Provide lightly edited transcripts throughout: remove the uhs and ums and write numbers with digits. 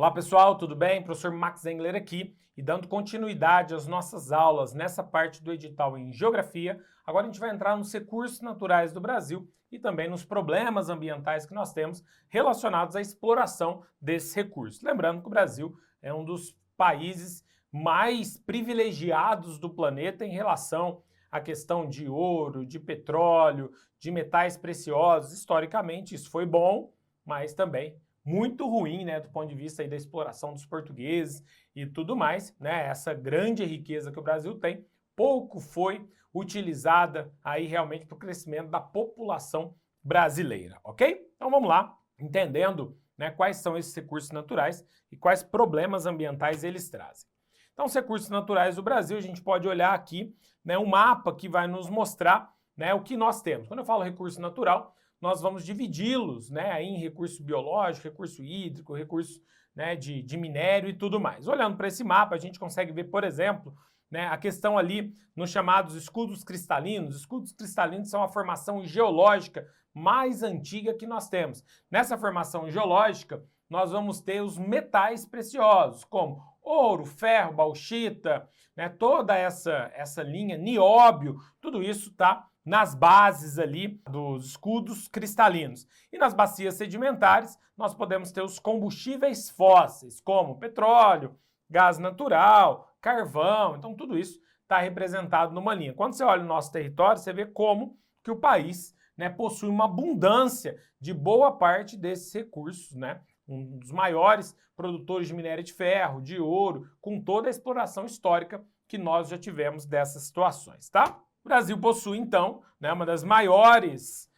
Olá pessoal, tudo bem? Professor Max Engler aqui e dando continuidade às nossas aulas nessa parte do edital em Geografia. Agora a gente vai entrar nos recursos naturais do Brasil e também nos problemas ambientais que nós temos relacionados à exploração desses recursos. Lembrando que o Brasil é um dos países mais privilegiados do planeta em relação à questão de ouro, de petróleo, de metais preciosos. Historicamente isso foi bom, mas também muito ruim, né, do ponto de vista aí da exploração dos portugueses e tudo mais, né, essa grande riqueza que o Brasil tem, pouco foi utilizada aí realmente para o crescimento da população brasileira, ok? Então vamos lá, entendendo, né, quais são esses recursos naturais e quais problemas ambientais eles trazem. Então, os recursos naturais do Brasil, a gente pode olhar aqui, né, um mapa que vai nos mostrar, né, o que nós temos. Quando eu falo recurso natural, nós vamos dividi-los, né, aí em recurso biológico, recurso hídrico, recurso, né, de minério e tudo mais. Olhando para esse mapa, a gente consegue ver, por exemplo, né, a questão ali nos chamados escudos cristalinos. Os escudos cristalinos são a formação geológica mais antiga que nós temos. Nessa formação geológica, nós vamos ter os metais preciosos, como ouro, ferro, bauxita, né, toda essa linha, nióbio, tudo isso está nas bases ali dos escudos cristalinos. E nas bacias sedimentares, nós podemos ter os combustíveis fósseis, como petróleo, gás natural, carvão. Então, tudo isso está representado numa linha. Quando você olha o nosso território, você vê como que o país, né, possui uma abundância de boa parte desses recursos, né? Um dos maiores produtores de minério de ferro, de ouro, com toda a exploração histórica que nós já tivemos dessas situações, tá? O Brasil possui, então, né, uma das maiores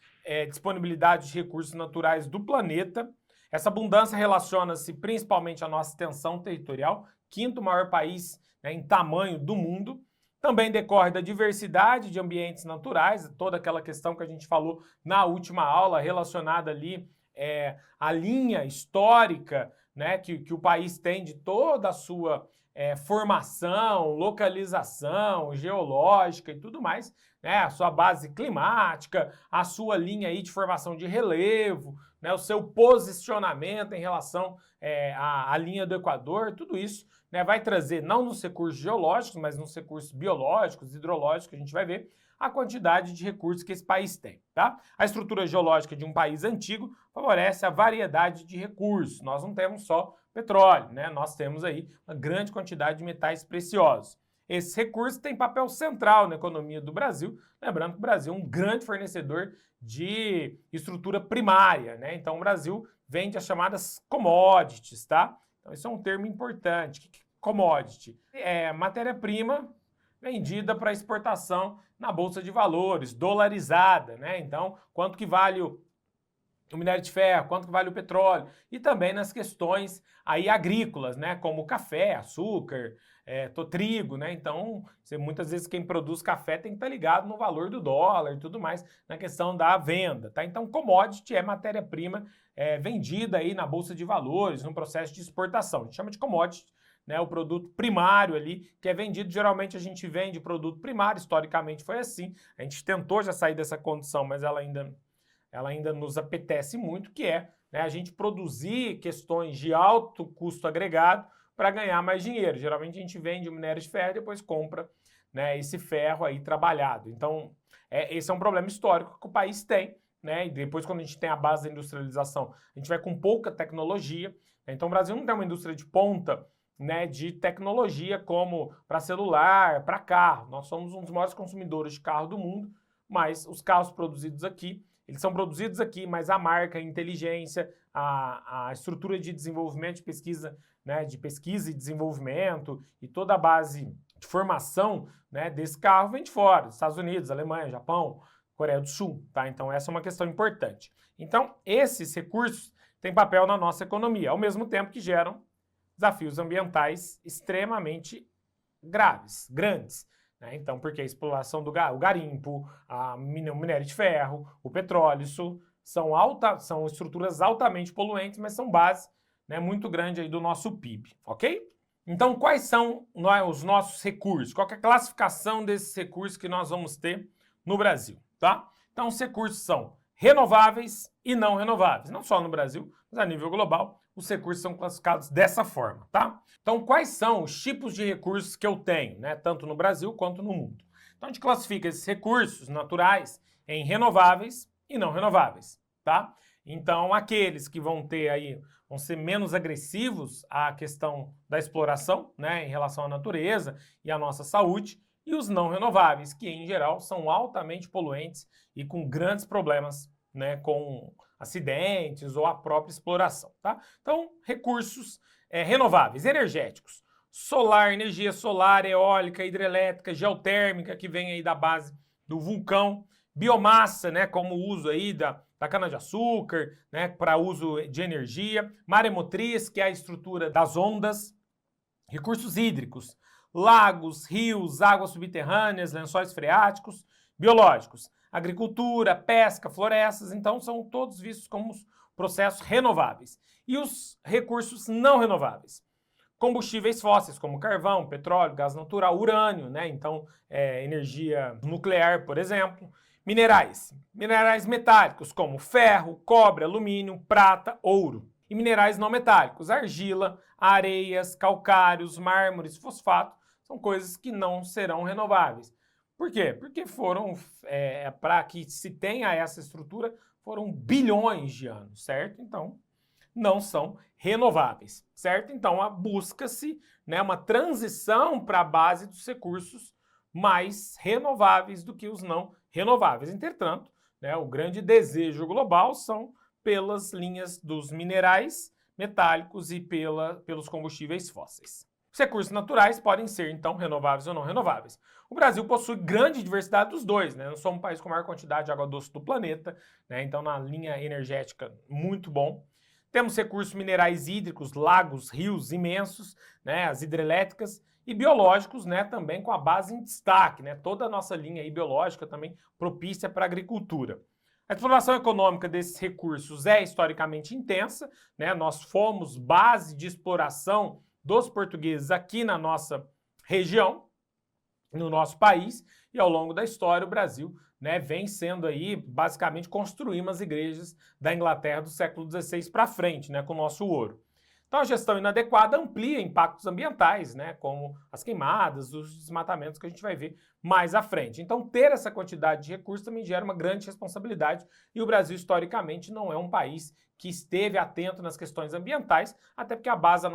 disponibilidades de recursos naturais do planeta. Essa abundância relaciona-se principalmente à nossa extensão territorial, quinto maior país, né, em tamanho do mundo. Também decorre da diversidade de ambientes naturais, toda aquela questão que a gente falou na última aula relacionada ali à linha histórica, né, que o país tem de toda a sua formação, localização geológica e tudo mais, né, a sua base climática, a sua linha aí de formação de relevo, né, o seu posicionamento em relação à linha do Equador, tudo isso, né, vai trazer, não nos recursos geológicos, mas nos recursos biológicos, hidrológicos, que a gente vai ver, a quantidade de recursos que esse país tem, tá? A estrutura geológica de um país antigo favorece a variedade de recursos. Nós não temos só petróleo, né? Nós temos aí uma grande quantidade de metais preciosos. Esses recursos têm papel central na economia do Brasil, lembrando que o Brasil é um grande fornecedor de estrutura primária, né? Então o Brasil vende as chamadas commodities, tá? Então isso é um termo importante. O que é commodity? É matéria-prima vendida para exportação na Bolsa de Valores, dolarizada, né? Então, quanto que vale o minério de ferro, quanto que vale o petróleo, e também nas questões aí agrícolas, né? Como café, açúcar, trigo, né? Então, muitas vezes quem produz café tem que estar ligado no valor do dólar e tudo mais, na questão da venda, tá? Então, commodity é matéria-prima vendida aí na Bolsa de Valores, no processo de exportação. A gente chama de commodity, né, o produto primário ali, que é vendido, geralmente a gente vende produto primário, historicamente foi assim, a gente tentou já sair dessa condição, mas ela ainda nos apetece muito, que é, né, a gente produzir questões de alto custo agregado para ganhar mais dinheiro. Geralmente a gente vende o minério de ferro e depois compra, né, esse ferro aí trabalhado. Então, esse é um problema histórico que o país tem, né, e depois quando a gente tem a base da industrialização, a gente vai com pouca tecnologia, né, então o Brasil não tem uma indústria de ponta, né, de tecnologia como para celular, para carro. Nós somos um dos maiores consumidores de carro do mundo, mas os carros produzidos aqui, eles são produzidos aqui, mas a marca, a inteligência, a estrutura de desenvolvimento de pesquisa, né, de pesquisa e desenvolvimento e toda a base de formação, né, desse carro vem de fora, Estados Unidos, Alemanha, Japão, Coreia do Sul, tá? Então essa é uma questão importante. Então esses recursos têm papel na nossa economia, ao mesmo tempo que geram desafios ambientais extremamente graves, grandes, né? Então, porque a exploração do o garimpo, o minério de ferro, o petróleo, isso são estruturas altamente poluentes, mas são base, né, muito grande aí do nosso PIB, ok? Então, quais são os nossos recursos? Qual que é a classificação desses recursos que nós vamos ter no Brasil, tá? Então, os recursos são renováveis e não renováveis, não só no Brasil, mas a nível global. os recursos são classificados dessa forma, tá? Então, quais são os tipos de recursos que eu tenho, né? Tanto no Brasil quanto no mundo. Então, a gente classifica esses recursos naturais em renováveis e não renováveis, tá? Então, aqueles que vão ser menos agressivos à questão da exploração, né, em relação à natureza e à nossa saúde, e os não renováveis, que em geral são altamente poluentes e com grandes problemas, né, com acidentes ou a própria exploração, tá? Então, recursos renováveis, energéticos, solar, energia solar, eólica, hidrelétrica, geotérmica, que vem aí da base do vulcão, biomassa, né, como uso aí da cana-de-açúcar, né, para uso de energia, maremotriz, que é a estrutura das ondas, recursos hídricos, lagos, rios, águas subterrâneas, lençóis freáticos, biológicos, agricultura, pesca, florestas, então são todos vistos como processos renováveis. E os recursos não renováveis, combustíveis fósseis, como carvão, petróleo, gás natural, urânio, né? Então, energia nuclear, por exemplo. Minerais metálicos, como ferro, cobre, alumínio, prata, ouro. E minerais não metálicos, argila, areias, calcários, mármores, fosfato, são coisas que não serão renováveis. Por quê? Porque foram, para que se tenha essa estrutura, foram bilhões de anos, certo? Então, não são renováveis, certo? Então, busca-se, né, uma transição para a base dos recursos mais renováveis do que os não renováveis. Entretanto, né, o grande desejo global são pelas linhas dos minerais metálicos e pelos combustíveis fósseis. Os recursos naturais podem ser, então, renováveis ou não renováveis. O Brasil possui grande diversidade dos dois, né? Nós somos um país com a maior quantidade de água doce do planeta, né? Então, na linha energética, muito bom. Temos recursos minerais hídricos, lagos, rios imensos, né? As hidrelétricas, e biológicos, né? Também com a base em destaque, né? Toda a nossa linha aí biológica também propícia para a agricultura. A exploração econômica desses recursos é historicamente intensa, né? Nós fomos base de exploração dos portugueses aqui na nossa região, no nosso país, e ao longo da história o Brasil, né, vem sendo aí, basicamente, construímos as igrejas da Inglaterra do século XVI para frente, né, com o nosso ouro. Então a gestão inadequada amplia impactos ambientais, né, como as queimadas, os desmatamentos que a gente vai ver mais à frente. Então ter essa quantidade de recursos também gera uma grande responsabilidade e o Brasil historicamente não é um país que esteve atento nas questões ambientais, até porque a base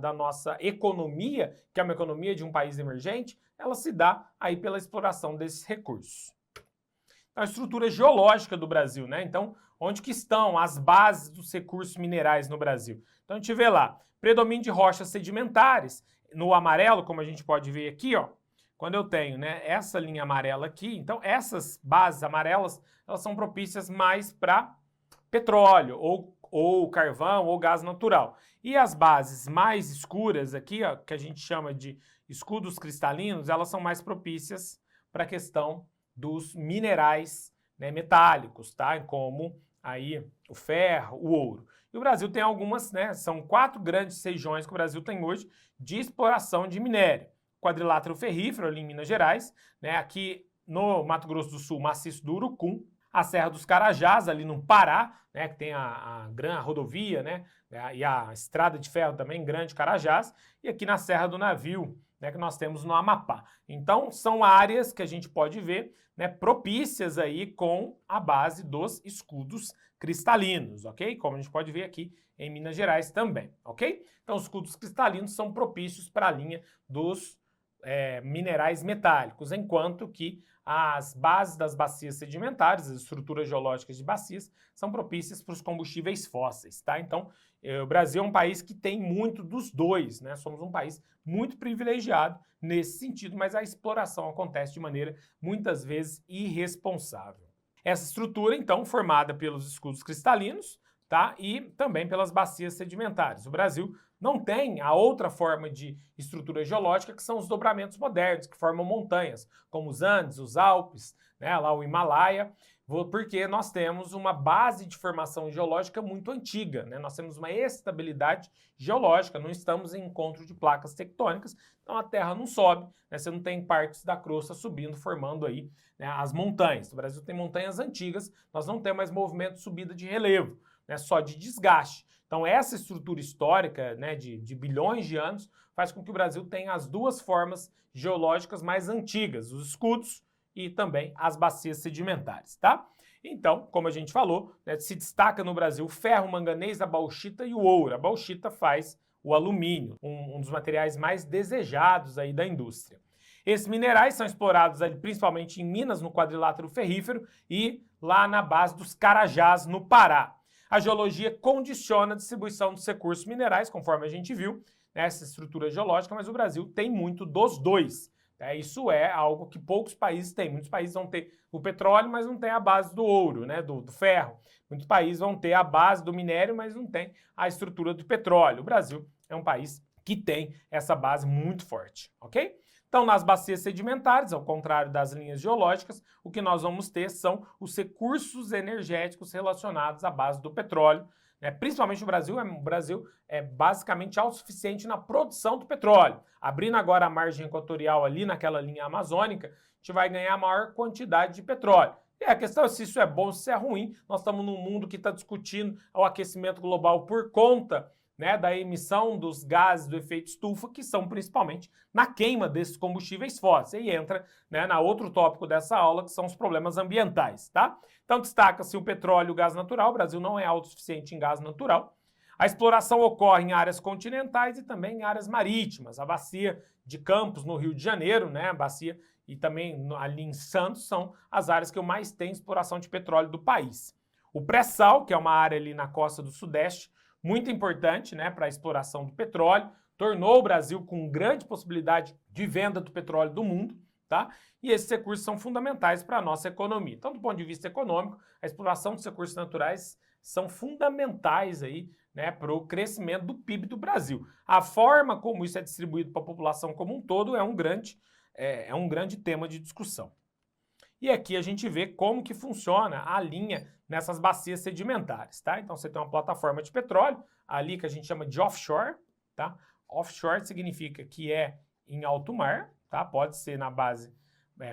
da nossa economia, que é uma economia de um país emergente, ela se dá aí pela exploração desses recursos. A estrutura geológica do Brasil, né? Então, onde que estão as bases dos recursos minerais no Brasil? Então, a gente vê lá, predomínio de rochas sedimentares, no amarelo, como a gente pode ver aqui, ó, quando eu tenho, né, essa linha amarela aqui, então essas bases amarelas, elas são propícias mais para petróleo, ou carvão, ou gás natural. E as bases mais escuras aqui, ó, que a gente chama de escudos cristalinos, elas são mais propícias para a questão dos minerais, né, metálicos, tá? Como aí o ferro, o ouro. E o Brasil tem algumas, né? São 4 grandes regiões que o Brasil tem hoje de exploração de minério. Quadrilátero ferrífero ali em Minas Gerais, né? Aqui no Mato Grosso do Sul, maciço do Urucum, a Serra dos Carajás ali no Pará, né? Que tem a rodovia, né? E a estrada de ferro também, Grande Carajás, e aqui na Serra do Navio, né, que nós temos no Amapá. Então, são áreas que a gente pode ver, né, propícias aí com a base dos escudos cristalinos, ok? Como a gente pode ver aqui em Minas Gerais também, ok? Então, os escudos cristalinos são propícios para a linha dos minerais metálicos, enquanto que as bases das bacias sedimentares, as estruturas geológicas de bacias, são propícias para os combustíveis fósseis, tá? Então, o Brasil é um país que tem muito dos dois, né? Somos um país muito privilegiado nesse sentido, mas a exploração acontece de maneira, muitas vezes, irresponsável. Essa estrutura, então, formada pelos escudos cristalinos, tá? E também pelas bacias sedimentares. O Brasil não tem a outra forma de estrutura geológica, que são os dobramentos modernos, que formam montanhas, como os Andes, os Alpes, né, lá o Himalaia, porque nós temos uma base de formação geológica muito antiga, né? Nós temos uma estabilidade geológica, não estamos em encontro de placas tectônicas, então a Terra não sobe, né? Você não tem partes da crosta subindo, formando aí, né, as montanhas. O Brasil tem montanhas antigas, nós não temos mais movimento de subida de relevo. né, só de desgaste. Então essa estrutura histórica, né, de bilhões de anos faz com que o Brasil tenha as duas formas geológicas mais antigas, os escudos e também as bacias sedimentares, tá? Então, como a gente falou, né, se destaca no Brasil o ferro, o manganês, a bauxita e o ouro. A bauxita faz o alumínio, um dos materiais mais desejados aí da indústria. Esses minerais são explorados ali, principalmente em Minas, no quadrilátero ferrífero, e lá na base dos Carajás, no Pará. A geologia condiciona a distribuição dos recursos minerais, conforme a gente viu, nessa estrutura geológica, mas o Brasil tem muito dos dois. Isso é algo que poucos países têm. Muitos países vão ter o petróleo, mas não tem a base do ouro, né, do ferro. Muitos países vão ter a base do minério, mas não tem a estrutura do petróleo. O Brasil é um país que tem essa base muito forte, ok? Então, nas bacias sedimentares, ao contrário das linhas geológicas, o que nós vamos ter são os recursos energéticos relacionados à base do petróleo, né? Principalmente o Brasil é basicamente autossuficiente na produção do petróleo. Abrindo agora a margem equatorial ali naquela linha amazônica, a gente vai ganhar a maior quantidade de petróleo. E a questão é se isso é bom ou se é ruim. Nós estamos num mundo que está discutindo o aquecimento global por conta, né, da emissão dos gases do efeito estufa, que são principalmente na queima desses combustíveis fósseis. E entra, né, na outro tópico dessa aula, que são os problemas ambientais, tá? Então destaca-se o petróleo e o gás natural. O Brasil não é autossuficiente em gás natural. A exploração ocorre em áreas continentais e também em áreas marítimas. A bacia de Campos, no Rio de Janeiro, né, a bacia e também ali em Santos, são as áreas que eu mais tenho exploração de petróleo do país. O pré-sal, que é uma área ali na costa do Sudeste, muito importante, né, para a exploração do petróleo, tornou o Brasil com grande possibilidade de venda do petróleo do mundo, tá? E esses recursos são fundamentais para a nossa economia. Então, do ponto de vista econômico, a exploração dos recursos naturais são fundamentais aí, né, para o crescimento do PIB do Brasil. A forma como isso é distribuído para a população como um todo é um grande tema de discussão. E aqui a gente vê como que funciona a linha nessas bacias sedimentares, tá? Então você tem uma plataforma de petróleo, ali que a gente chama de offshore, tá? Offshore significa que é em alto mar, tá? Pode ser na base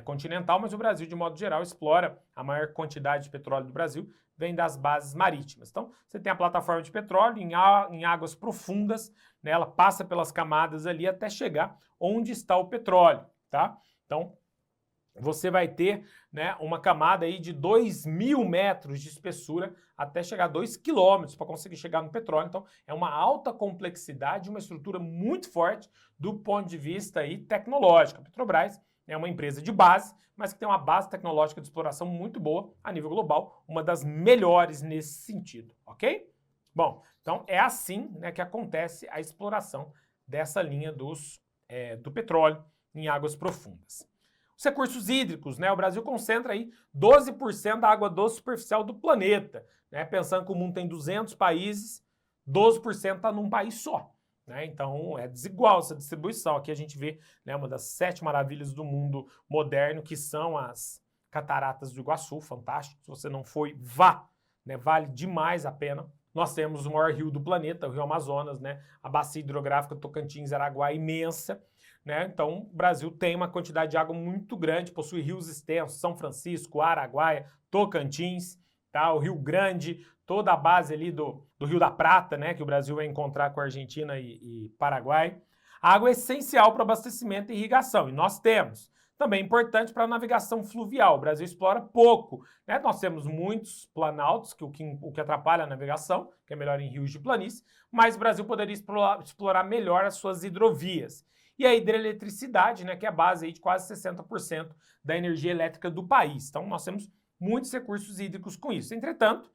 continental, mas o Brasil, de modo geral, explora a maior quantidade de petróleo do Brasil, vem das bases marítimas. Então, você tem a plataforma de petróleo em águas profundas, né? Ela passa pelas camadas ali até chegar onde está o petróleo, tá? Então, você vai ter, né, uma camada aí de 2.000 metros de espessura até chegar a 2 quilômetros para conseguir chegar no petróleo. Então, é uma alta complexidade, uma estrutura muito forte do ponto de vista aí tecnológico. A Petrobras é uma empresa de base, mas que tem uma base tecnológica de exploração muito boa a nível global, uma das melhores nesse sentido, ok? Bom, então é assim, né, que acontece a exploração dessa linha do petróleo em águas profundas. Os recursos hídricos, né? O Brasil concentra aí 12% da água doce superficial do planeta, né? Pensando que o mundo tem 200 países, 12% está num país só, né? Então é desigual essa distribuição. Aqui a gente vê, né, uma das 7 maravilhas do mundo moderno, que são as Cataratas do Iguaçu, fantástico. Se você não foi, vá, né? Vale demais a pena. Nós temos o maior rio do planeta, o Rio Amazonas, né? A bacia hidrográfica Tocantins-Araguá imensa, né? Então, o Brasil tem uma quantidade de água muito grande, possui rios extensos, São Francisco, Araguaia, Tocantins, tá? O Rio Grande, toda a base ali do Rio da Prata, né? Que o Brasil vai encontrar com a Argentina e Paraguai. A água é essencial para abastecimento e irrigação, e nós temos. Também importante para a navegação fluvial. O Brasil explora pouco, né? Nós temos muitos planaltos, o que atrapalha a navegação, que é melhor em rios de planície, mas o Brasil poderia explorar melhor as suas hidrovias. E a hidroeletricidade, né, que é a base aí de quase 60% da energia elétrica do país. Então, nós temos muitos recursos hídricos com isso. Entretanto,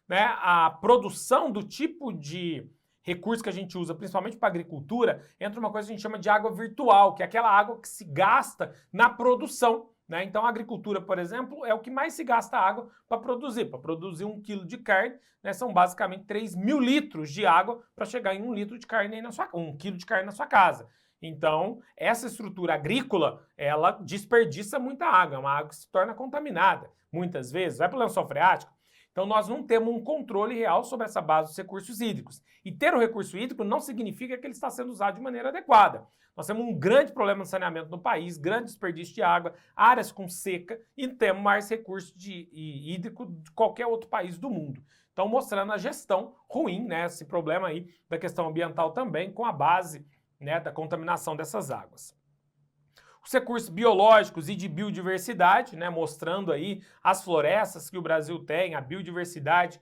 né, a produção do tipo de recurso que a gente usa, principalmente para a agricultura, entra uma coisa que a gente chama de água virtual, que é aquela água que se gasta na produção, né? Então, a agricultura, por exemplo, é o que mais se gasta água para produzir. Para produzir 1 quilo de carne, né, são basicamente 3.000 litros de água para chegar em 1 litro de carne aí na sua, 1 quilo de carne na sua casa. Então, essa estrutura agrícola, ela desperdiça muita água, é uma água que se torna contaminada, muitas vezes, vai para o lençol freático. Então nós não temos um controle real sobre essa base dos recursos hídricos. E ter o recurso hídrico não significa que ele está sendo usado de maneira adequada. Nós temos um grande problema de saneamento no país, grande desperdício de água, áreas com seca e temos mais recurso hídrico de qualquer outro país do mundo. Então mostrando a gestão ruim, né, esse problema aí da questão ambiental também com a base, né, da contaminação dessas águas. Os recursos biológicos e de biodiversidade, né, mostrando aí as florestas que o Brasil tem, a biodiversidade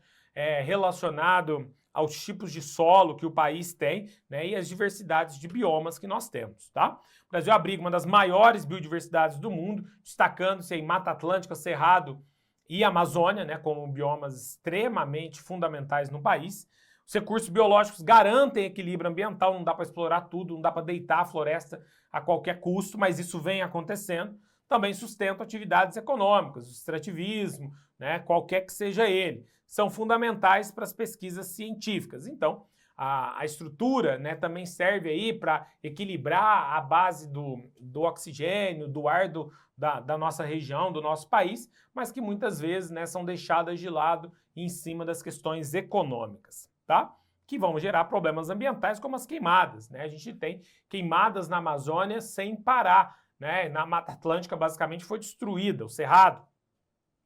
relacionado aos tipos de solo que o país tem, né, e as diversidades de biomas que nós temos, tá? O Brasil abriga uma das maiores biodiversidades do mundo, destacando-se em Mata Atlântica, Cerrado e Amazônia, né, como biomas extremamente fundamentais no país. Os recursos biológicos garantem equilíbrio ambiental, não dá para explorar tudo, não dá para deitar a floresta a qualquer custo, mas isso vem acontecendo. Também sustenta atividades econômicas, o extrativismo, né, qualquer que seja ele, são fundamentais para as pesquisas científicas. Então, a estrutura, né, também serve aí para equilibrar a base do oxigênio, do ar da nossa região, do nosso país, mas que muitas vezes, né, são deixadas de lado em cima das questões econômicas, tá? Que vão gerar problemas ambientais como as queimadas, né? A gente tem queimadas na Amazônia sem parar, né? Na Mata Atlântica basicamente foi destruída, o Cerrado.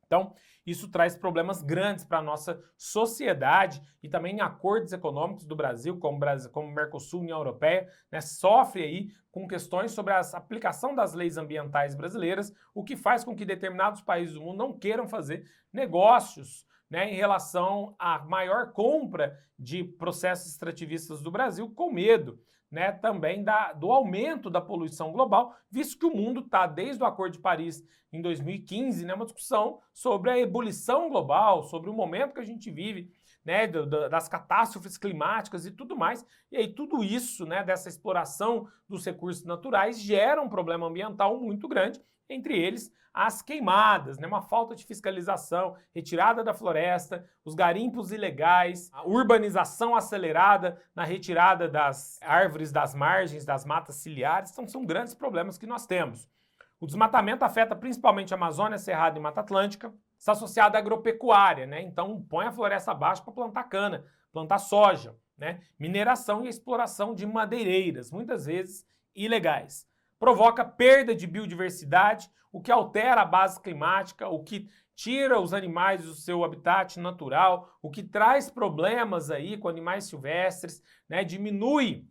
Então, isso traz problemas grandes para a nossa sociedade e também acordos econômicos do Brasil, como o Mercosul e a União Europeia, né, sofre aí com questões sobre a aplicação das leis ambientais brasileiras, o que faz com que determinados países do mundo não queiram fazer negócios, né, em relação à maior compra de processos extrativistas do Brasil, com medo, né, também do aumento da poluição global, visto que o mundo está, desde o Acordo de Paris em 2015, né, uma discussão sobre a ebulição global, sobre o momento que a gente vive, né, das catástrofes climáticas e tudo mais. E aí tudo isso, né, dessa exploração dos recursos naturais gera um problema ambiental muito grande, entre eles as queimadas, né, uma falta de fiscalização, retirada da floresta, os garimpos ilegais, a urbanização acelerada na retirada das árvores das margens, das matas ciliares. Então são grandes problemas que nós temos. O desmatamento afeta principalmente a Amazônia, Cerrado e Mata Atlântica, está associado à agropecuária, né? Então põe a floresta abaixo para plantar cana, plantar soja, né? Mineração e exploração de madeireiras, muitas vezes ilegais. Provoca perda de biodiversidade, o que altera a base climática, o que tira os animais do seu habitat natural, o que traz problemas aí com animais silvestres, né? Diminui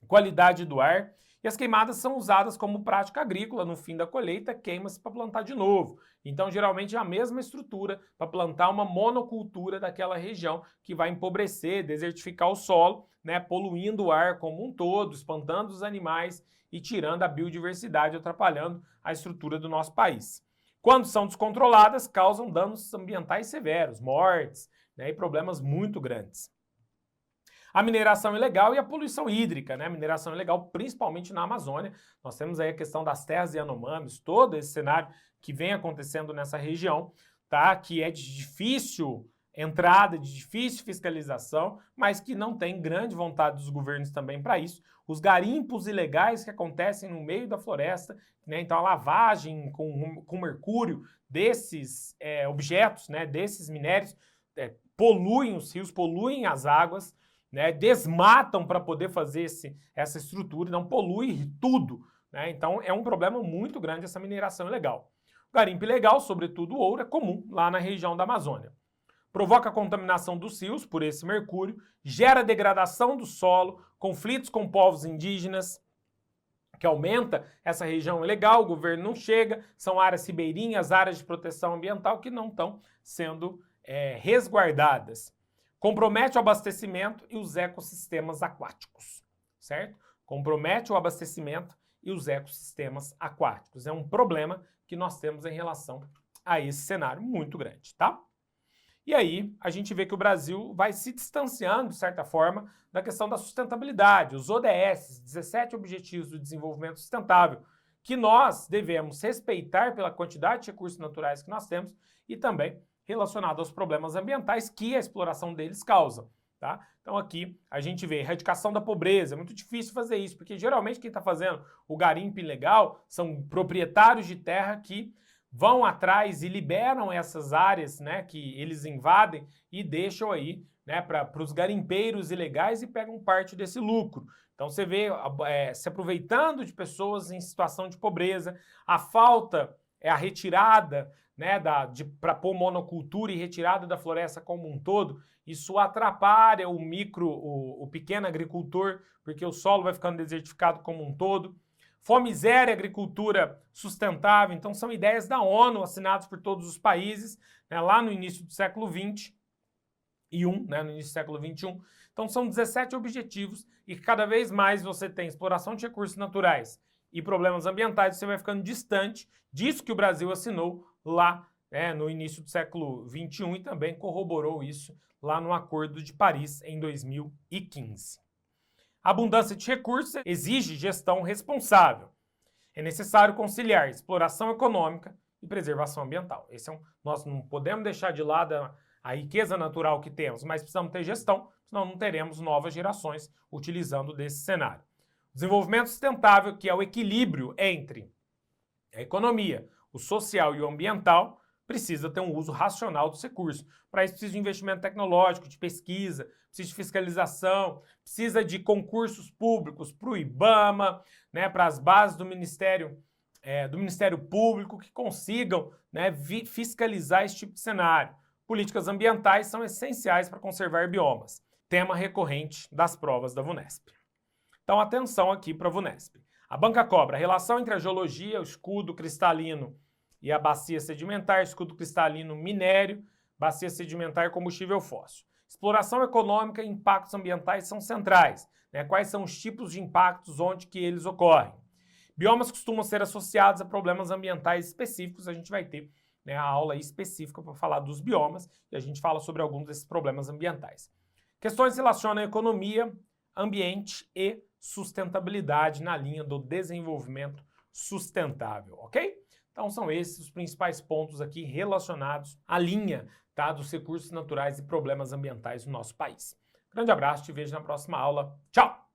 a qualidade do ar. E as queimadas são usadas como prática agrícola. No fim da colheita, queima-se para plantar de novo. Então, geralmente, é a mesma estrutura para plantar uma monocultura daquela região, que vai empobrecer, desertificar o solo, né, poluindo o ar como um todo, espantando os animais e tirando a biodiversidade, atrapalhando a estrutura do nosso país. Quando são descontroladas, causam danos ambientais severos, mortes, né, e problemas muito grandes. A mineração ilegal e a poluição hídrica, né? A mineração ilegal principalmente na Amazônia. Nós temos aí a questão das terras Yanomamis, todo esse cenário que vem acontecendo nessa região, tá? Que é de difícil entrada, de difícil fiscalização, mas que não tem grande vontade dos governos também para isso. Os garimpos ilegais que acontecem no meio da floresta, né? Então a lavagem com mercúrio desses objetos, né? Desses minérios, poluem os rios, poluem as águas, né, desmatam para poder fazer essa estrutura, não polui tudo, né? Então é um problema muito grande essa mineração ilegal. O garimpo ilegal, sobretudo o ouro, é comum lá na região da Amazônia. Provoca a contaminação dos rios por esse mercúrio, gera degradação do solo, conflitos com povos indígenas, que aumenta essa região ilegal, o governo não chega, são áreas ribeirinhas, áreas de proteção ambiental que não estão sendo resguardadas. Compromete o abastecimento e os ecossistemas aquáticos, certo? Compromete o abastecimento e os ecossistemas aquáticos. É um problema que nós temos em relação a esse cenário muito grande, tá? E aí a gente vê que o Brasil vai se distanciando, de certa forma, da questão da sustentabilidade, os ODS, 17 Objetivos do Desenvolvimento Sustentável, que nós devemos respeitar pela quantidade de recursos naturais que nós temos e também relacionado aos problemas ambientais que a exploração deles causa, tá? Então aqui a gente vê erradicação da pobreza, é muito difícil fazer isso, porque geralmente quem está fazendo o garimpo ilegal são proprietários de terra que vão atrás e liberam essas áreas, né, que eles invadem e deixam aí, né, para os garimpeiros ilegais e pegam parte desse lucro. Então você vê se aproveitando de pessoas em situação de pobreza, a falta a retirada, né, para pôr monocultura e retirada da floresta como um todo, isso atrapalha o pequeno agricultor, porque o solo vai ficando desertificado como um todo. Fome zero e agricultura sustentável, então são ideias da ONU assinadas por todos os países, né, lá no início do século XX, né, no início do século XXI. Então são 17 objetivos e cada vez mais você tem exploração de recursos naturais e problemas ambientais, você vai ficando distante disso que o Brasil assinou lá, né, no início do século XXI e também corroborou isso lá no Acordo de Paris em 2015. A abundância de recursos exige gestão responsável. É necessário conciliar exploração econômica e preservação ambiental. Nós não podemos deixar de lado a riqueza natural que temos, mas precisamos ter gestão, senão não teremos novas gerações utilizando desse cenário. Desenvolvimento sustentável, que é o equilíbrio entre a economia, o social e o ambiental, precisa ter um uso racional dos recursos. Para isso precisa de investimento tecnológico, de pesquisa, precisa de fiscalização, precisa de concursos públicos para o IBAMA, né, para as bases do Ministério Público que consigam, né, fiscalizar esse tipo de cenário. Políticas ambientais são essenciais para conservar biomas. Tema recorrente das provas da VUNESP. Então atenção aqui para a VUNESP. A banca cobra a relação entre a geologia, o escudo cristalino e a bacia sedimentar, escudo cristalino minério, bacia sedimentar combustível fóssil. Exploração econômica e impactos ambientais são centrais, né? Quais são os tipos de impactos, onde que eles ocorrem. Biomas costumam ser associados a problemas ambientais específicos, a gente vai ter, né, a aula específica para falar dos biomas e a gente fala sobre alguns desses problemas ambientais. Questões relacionam a economia, ambiente e sustentabilidade na linha do desenvolvimento sustentável, ok? Então são esses os principais pontos aqui relacionados à linha, tá, dos recursos naturais e problemas ambientais no nosso país. Grande abraço, te vejo na próxima aula. Tchau!